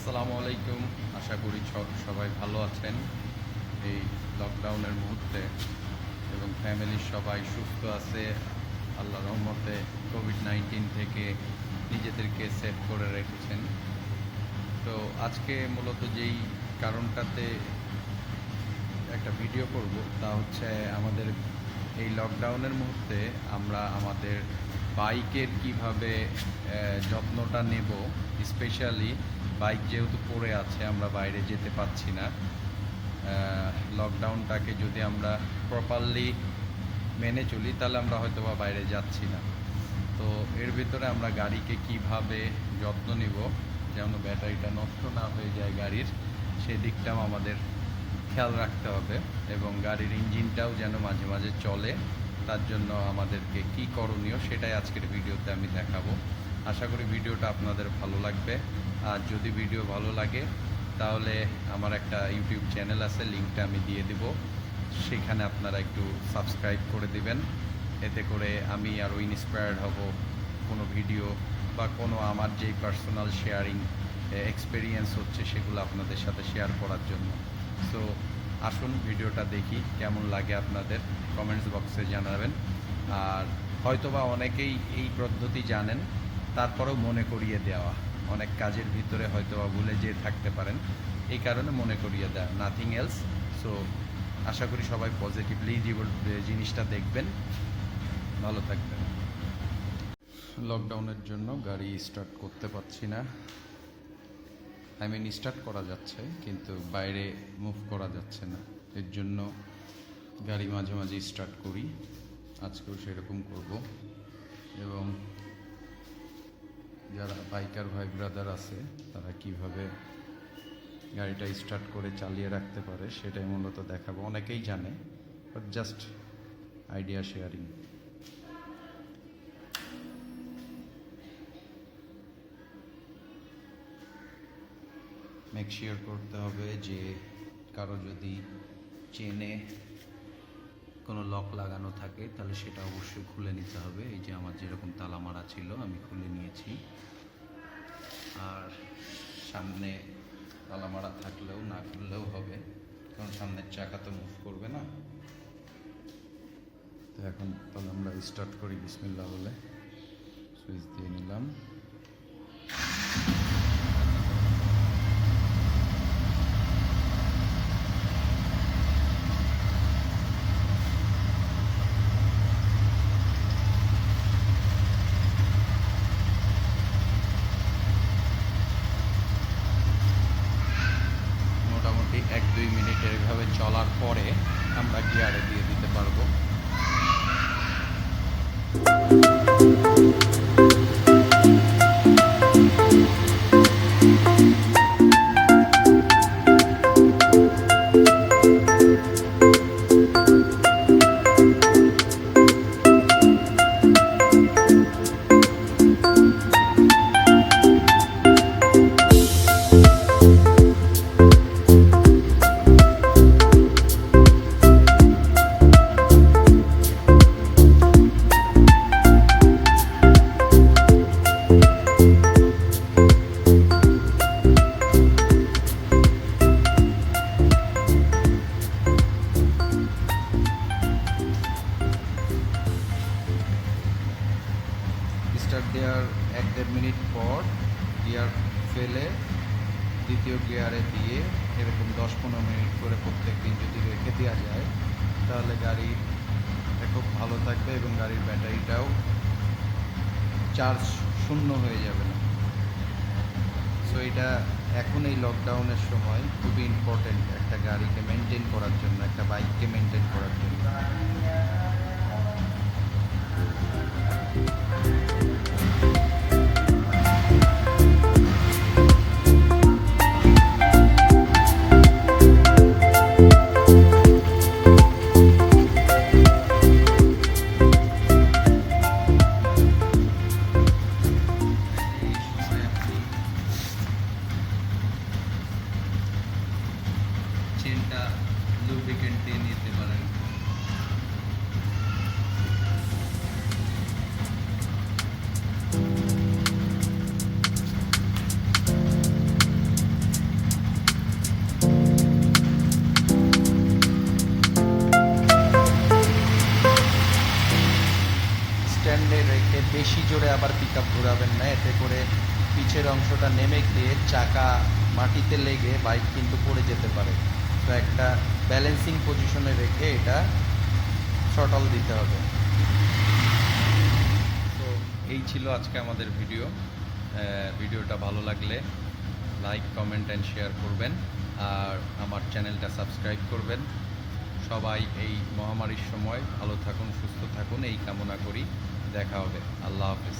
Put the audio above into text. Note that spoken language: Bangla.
আসসালামু আলাইকুম। আশা করি সবাই ভালো আছেন এই লকডাউনের মুহূর্তে এবং ফ্যামিলির সবাই সুস্থ আছে আল্লাহর রহমতে। কোভিড-19 থেকে নিজেদেরকে সেভ করে রেখেছেন। তো আজকে মূলত যেই কারণটাতে একটা ভিডিও করব তা হচ্ছে আমাদের এই লকডাউনের মুহূর্তে আমরা আমাদের বাইকের কিভাবে যত্নটা নেব। স্পেশালি বাইক যেহেতু পড়ে আছে, আমরা বাইরে যেতে পারছি না। লকডাউনটাকে যদি আমরা প্রপারলি মেনে চলি তাহলে আমরা হয়তো বা বাইরে যাচ্ছি না। তো এর ভিতরে আমরা গাড়িকে কিভাবে যত্ন নিব যেন ব্যাটারিটা নষ্ট না হয়ে যায় গাড়ির, সেদিকটাও আমাদের খেয়াল রাখতে হবে এবং গাড়ির ইঞ্জিনটাও যেন মাঝে মাঝে চলে, তার জন্য আমাদেরকে কি করণীয় সেটাই আজকের ভিডিওতে আমি দেখাবো। আশা করি ভিডিওটা আপনাদের ভালো লাগবে। আর যদি ভিডিও ভালো লাগে তাহলে আমার একটা ইউটিউব চ্যানেল আছে, লিঙ্কটা আমি দিয়ে দিব, সেখানে আপনারা একটু সাবস্ক্রাইব করে দিবেন। এতে করে আমি আরও ইন্সপায়ার্ড হব কোনো ভিডিও বা কোনো আমার যেই পার্সোনাল শেয়ারিং এক্সপেরিয়েন্স হচ্ছে সেগুলো আপনাদের সাথে শেয়ার করার জন্য। সো আসুন ভিডিওটা দেখি, কেমন লাগে আপনাদের কমেন্টস বক্সে জানাবেন। আর হয়তোবা অনেকেই এই পদ্ধতি জানেন, তারপরেও মনে করিয়ে দেওয়া, অনেক কাজের ভিতরে হয়তোবা ভুলে যেয়ে থাকতে পারেন, এই কারণে মনে করিয়ে দেওয়া, নাথিং এলস। সো আশা করি সবাই পজিটিভলি জিনিসটা দেখবেন। ভালো থাকবেন। লকডাউনের জন্য গাড়ি স্টার্ট করতে পারছি না। স্টার্ট করা যাচ্ছে কিন্তু বাইরে মুভ করা যাচ্ছে না। এর জন্য গাড়ি মাঝে মাঝে স্টার্ট করি, আজকেও সেরকম করব। এবং যারা বাইকার ভাই ব্রাদার আছে তারা কিভাবে গাড়িটা স্টার্ট করে চালিয়ে রাখতে পারে সেটাই মূলত দেখাবো। অনেকেই জানে, but just idea sharing. Make sure করতে হবে যে কারো যদি চেনে কোনো লক লাগানো থাকে তাহলে সেটা অবশ্যই খুলে নিতে হবে। এই যে আমার যেরকম তালা মারা ছিল আমি খুলে নিয়েছি। আর সামনে তালা মারা থাকলেও না খুললেও হবে, কারণ সামনের চাকা তো মুভ করবে না। তো এখন তাহলে আমরা স্টার্ট করি বিসমিল্লাহ বলে। সুইচ দিয়ে নিলাম। মোটামুটি 1-2 মিনিট এইভাবে চলার পরে আমরা গিয়ারে দিয়ে দিতে পারবো। স্টার্ট দেওয়ার 1-1.5 মিনিট পর গিয়ার ফেলে দ্বিতীয় গিয়ারে দিয়ে এরকম 10-15 মিনিট করে প্রত্যেক দিন যদি রেখে দেওয়া যায় তাহলে গাড়ি খুব ভালো থাকবে এবং গাড়ির ব্যাটারিটাও চার্জ শূন্য হয়ে যাবে না। সো এটা এখন এই লকডাউনের সময় খুবই ইম্পর্টেন্ট একটা গাড়িকে মেনটেন করার জন্য, একটা বাইককে মেনটেন করার জন্য। চেনটা লুব্রিকেন্ট দিয়ে নিতে পারেন। ধরে রেখে বেশি জোরে আবার পিক আপ ঘোরাবেন না, এতে করে পিছের অংশটা নেমে গিয়ে চাকা মাটিতে লেগে বাইক কিন্তু পড়ে যেতে পারে। তো একটা ব্যালেন্সিং পজিশনে রেখে এটা থ্রটল দিতে হবে। তো এই ছিল আজকে আমাদের ভিডিওটা ভালো লাগলে লাইক, কমেন্ট অ্যান্ড শেয়ার করবেন, আর আমার চ্যানেলটা সাবস্ক্রাইব করবেন। সবাই এই মহামারীর সময় ভালো থাকুন, সুস্থ থাকুন এই কামনা করি। দেখা হবে। আল্লাহ হাফেজ।